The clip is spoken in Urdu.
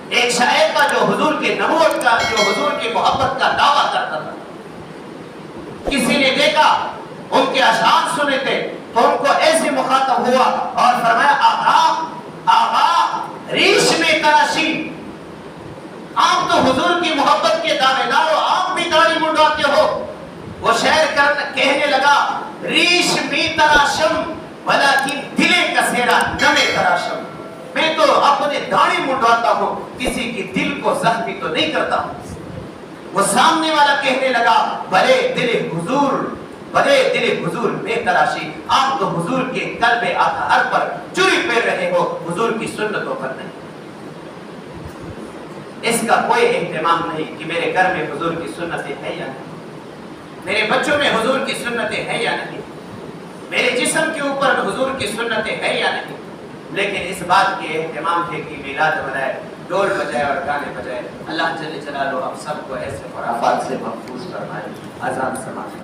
ایک شاعر کا جو حضور کے نبوت کا، جو حضور کی محبت کا دعویٰ کرتا تھا، کسی نے دیکھا ان کے اشعار سنے تھے تو ان کو ایسے مخاطب ہوا اور فرمایا آغا ریش میں تراشی، آپ تو حضور کی محبت کے دعوے دار ہو، آپ بھی داڑھی منڈواتے ہو۔ وہ شعر کہنے لگا ریش میں تراشم ولیکن دلے کسیرا نمے تراشم، میں تو اپنے داڑھی منڈواتا ہوں، کسی کی دل کو زخمی تو نہیں کرتا ہوں۔ وہ سامنے والا کہنے لگا بھلے دل حضور میں تراشی، آپ تو حضور کے قلب اطہر پر چوری پھیر رہے ہو، حضور کی سنتوں پر نہیں۔ اس کا کوئی اہتمام نہیں کہ میرے گھر میں حضور کی سنتیں ہیں یا نہیں، میرے بچوں میں حضور کی سنتیں ہیں یا نہیں، میرے جسم کے اوپر حضور کی سنتیں ہیں یا نہیں، لیکن اس بات کے اہتمام ہے کہ میلاد منائے، ڈول بجائے اور گانے بجائے۔ اللہ جل جلالہ ہم سب کو ایسے خرافات سے محفوظ فرمائے۔ اذان سماعت